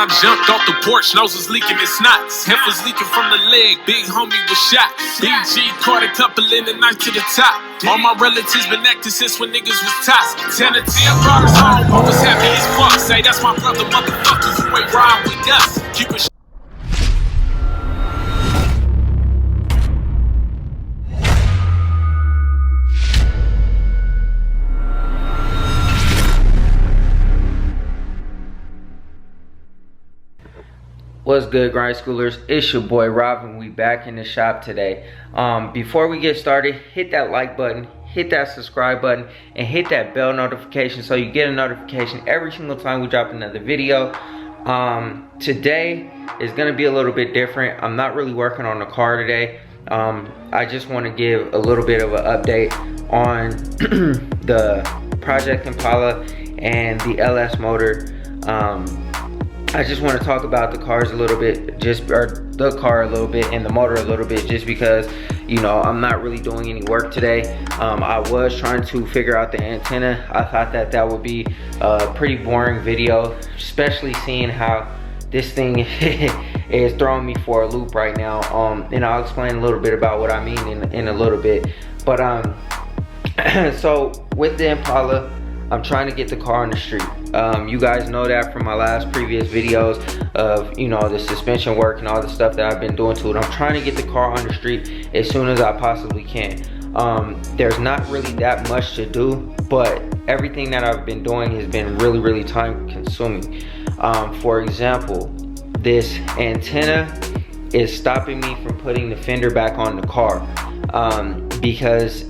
I jumped off the porch, nose was leaking in snots. Hemp was leaking from the leg, big homie was shot. BG caught a couple in the knife to the top. All my relatives been acting since when niggas was tots. 10 to 10 brought us home, I was happy as fuck. Say that's my brother, motherfuckers, you ain't ride with us. Keep it. What's good, grind schoolers? It's your boy Rob, and we back in the shop today. Before we get started, hit that like button, hit that subscribe button, and hit that bell notification so you get a notification every single time we drop another video. Today is gonna be a little bit different. I'm not really working on the car today. I just want to give a little bit of an update on the Project Impala and the LS motor. I just want to talk about the cars a little bit, the car a little bit and the motor a little bit, just because, you know, I'm not really doing any work today. I was trying to figure out the antenna. I thought that would be a pretty boring video, especially seeing how this thing is throwing me for a loop right now. And I'll explain a little bit about what I mean in a little bit. But so with the Impala, I'm trying to get the car on the street. You guys know that from my last previous videos of, you know, the suspension work and all the stuff that I've been doing to it. I'm trying to get the car on the street as soon as I possibly can. There's not really that much to do, but everything that I've been doing has been really time consuming. For example, this antenna is stopping me from putting the fender back on the car, because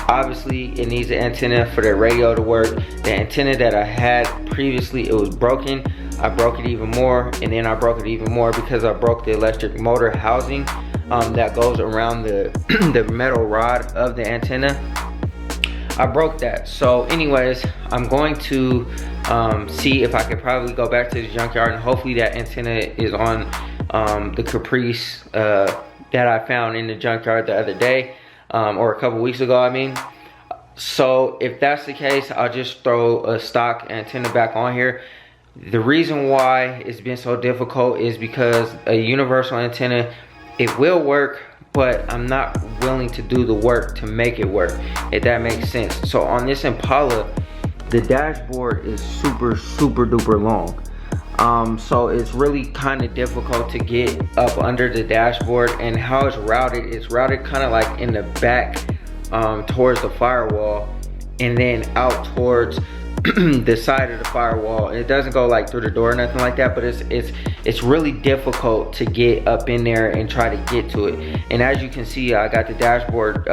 obviously it needs an antenna for the radio to work. The antenna that I had previously, it was broken. I broke it even more, and then I broke it even more because I broke the electric motor housing that goes around the the metal rod of the antenna. I broke that. So anyways, I'm going to see if I could probably go back to the junkyard, and hopefully that antenna is on the Caprice that I found in the junkyard the other day. Or a couple weeks ago, I mean. So if that's the case, I'll just throw a stock antenna back on here. The reason why it's been so difficult is because a universal antenna, it will work, but I'm not willing to do the work to make it work, if that makes sense. So on this Impala, the dashboard is super duper long. So it's really kind of difficult to get up under the dashboard, and how it's routed kind of like in the back towards the firewall, and then out towards the side of the firewall. It doesn't go like through the door or nothing like that, but it's really difficult to get up in there and try to get to it. And as you can see, I got the dashboard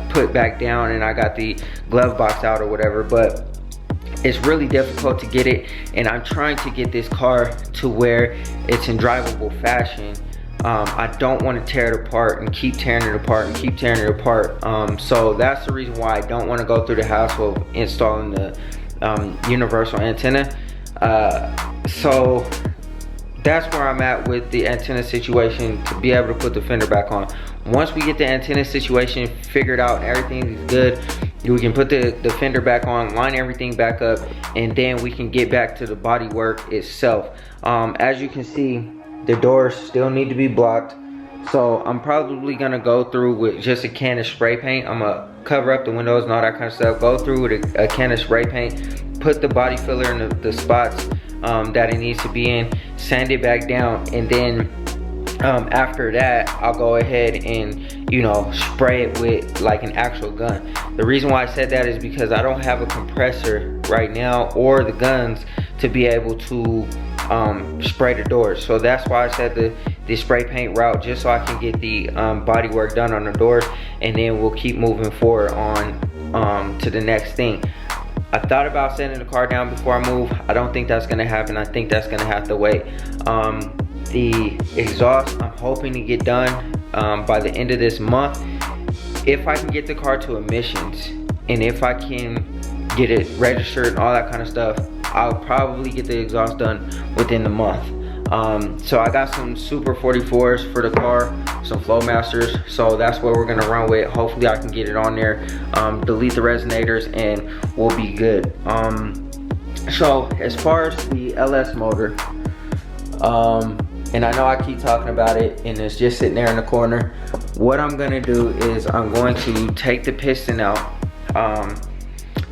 put back down, and I got the glove box out or whatever, but it's really difficult to get it, and I'm trying to get this car to where it's in drivable fashion. I don't want to tear it apart and keep tearing it apart and keep tearing it apart. So that's the reason why I don't want to go through the hassle of installing the universal antenna. So that's where I'm at with the antenna situation, to be able to put the fender back on. Once we get the antenna situation figured out and everything is good, we can put the fender back on, line everything back up, and then we can get back to the body work itself. As you can see, the doors still need to be blocked. So I'm probably gonna go through with just a can of spray paint. I'm gonna cover up the windows and all that kind of stuff. Go through with a can of spray paint, put the body filler in the spots that it needs to be in, sand it back down, and then after that, I'll go ahead and, you know, spray it with like an actual gun. The reason why I said that is because I don't have a compressor right now or the guns to be able to spray the doors. So that's why I said the spray paint route, just so I can get the body work done on the doors, and then we'll keep moving forward on to the next thing. I thought about sending the car down before I move. I don't think that's gonna happen. I think that's gonna have to wait. The exhaust, I'm hoping to get done by the end of this month. If I can get the car to emissions, and if I can get it registered and all that kind of stuff, I'll probably get the exhaust done within the month. So I got some Super 44s for the car, some Flowmasters, so that's what we're gonna run with. Hopefully I can get it on there, delete the resonators, and we'll be good. So as far as the LS motor, And I know I keep talking about it and it's just sitting there in the corner. What I'm gonna do is I'm going to take the piston out.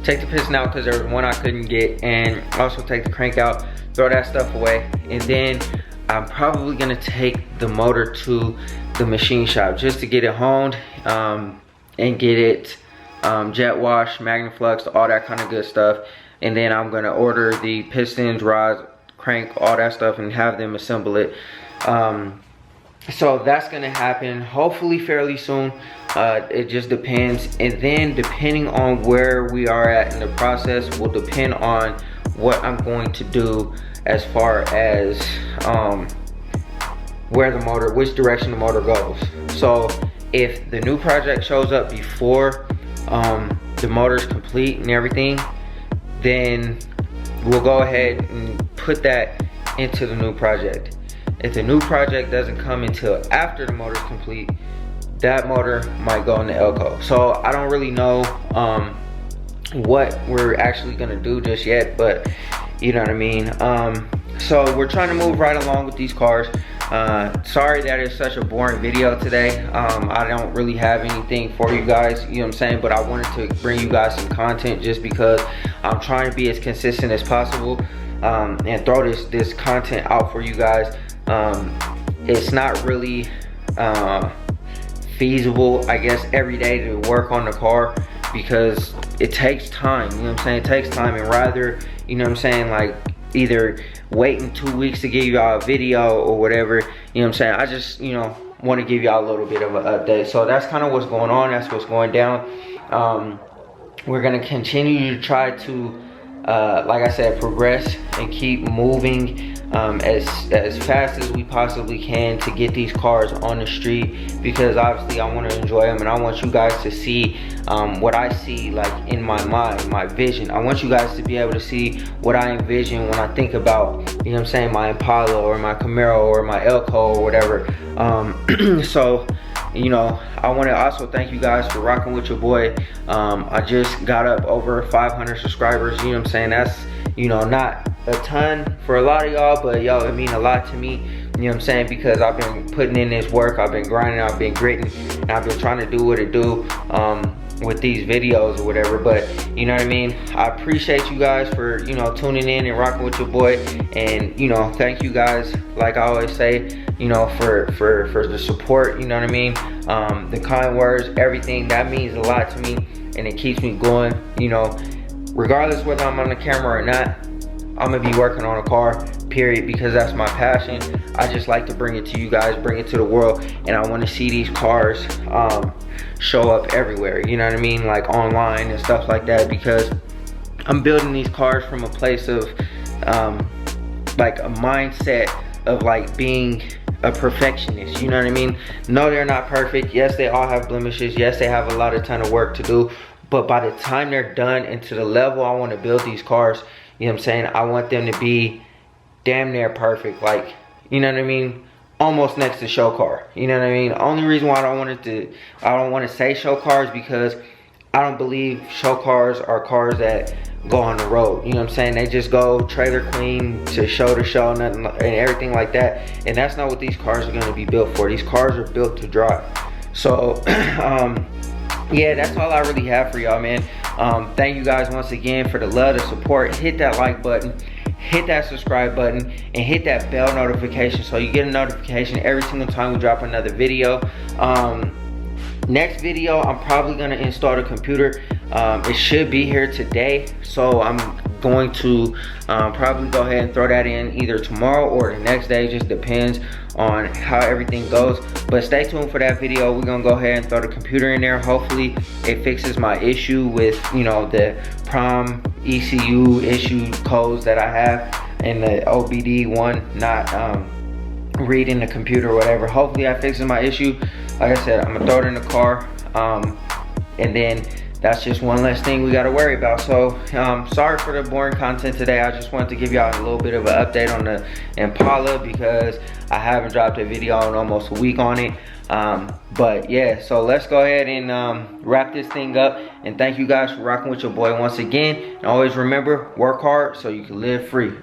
Because there was one I couldn't get, and also take the crank out, throw that stuff away, and then I'm probably gonna take the motor to the machine shop just to get it honed and get it jet washed, Magnaflux, all that kind of good stuff. And then I'm gonna order the pistons, rods, crank, all that stuff, and have them assemble it. So that's gonna happen hopefully fairly soon. It just depends, and then depending on where we are at in the process will depend on what I'm going to do as far as which direction the motor goes. So if the new project shows up before the motor's complete and everything, then we'll go ahead and put that into the new project. If the new project doesn't come until after the motor's complete, that motor might go in the Elco. So I don't really know what we're actually gonna do just yet, but you know what I mean. So we're trying to move right along with these cars. Sorry that it's such a boring video today. I don't really have anything for you guys, you know what I'm saying, but I wanted to bring you guys some content just because I'm trying to be as consistent as possible and throw this content out for you guys. It's not really feasible, I guess, every day to work on the car because it takes time, you know what I'm saying? It takes time, and rather, you know what I'm saying, like either waiting 2 weeks to give y'all a video or whatever, you know what I'm saying? I just, you know, want to give y'all a little bit of an update. So that's kind of what's going on. That's what's going down. We're going to continue to try to, like I said, progress and keep moving as fast as we possibly can to get these cars on the street, because obviously I want to enjoy them and I want you guys to see what I see, like in my mind, my vision. I want you guys to be able to see what I envision when I think about, you know what I'm saying, my Impala or my Camaro or my Elco or whatever. So, you know, I want to also thank you guys for rocking with your boy. I just got up over 500 subscribers, you know what I'm saying? That's, you know, not a ton for a lot of y'all, but yo, it mean a lot to me, you know what I'm saying, because I've been putting in this work, I've been grinding, I've been gritting, and I've been trying to do what it do with these videos or whatever. But you know what I mean, I appreciate you guys for, you know, tuning in and rocking with your boy, and you know, thank you guys, like I always say, you know, for the support, you know what I mean, the kind words, everything that means a lot to me, and it keeps me going, you know, regardless whether I'm on the camera or not. I'm gonna be working on a car, period, because that's my passion. I just like to bring it to you guys, bring it to the world, and I want to see these cars show up everywhere, you know what I mean, like online and stuff like that, because I'm building these cars from a place of like a mindset of like being a perfectionist, you know what I mean? No, they're not perfect. Yes, they all have blemishes. Yes, they have a lot of ton of work to do, but by the time they're done and to the level I want to build these cars, you know what I'm saying, I want them to be damn near perfect, like, you know what I mean, almost next to show car, you know what I mean? Only reason why I don't want to say show cars, because I don't believe show cars are cars that go on the road, you know what I'm saying? They just go trailer clean to show, nothing and everything like that, and that's not what these cars are going to be built for. These cars are built to drive. So yeah, that's all I really have for y'all, man. Thank you guys once again for the love, the support. Hit that like button, hit that subscribe button, and hit that bell notification so you get a notification every single time we drop another video. Next video, I'm probably gonna install the computer. It should be here today, so I'm going to probably go ahead and throw that in either tomorrow or the next day. Just depends on how everything goes, but stay tuned for that video. We're gonna go ahead and throw the computer in there. Hopefully it fixes my issue with, you know, the prom ECU issue codes that I have and the OBD one not reading the computer or whatever. Hopefully that fixes my issue. Like I said, I'm gonna throw it in the car, and then that's just one less thing we got to worry about. So sorry for the boring content today. I just wanted to give y'all a little bit of an update on the Impala, because I haven't dropped a video in almost a week on it. But yeah, so let's go ahead and wrap this thing up, and thank you guys for rocking with your boy once again, and always remember, work hard so you can live free.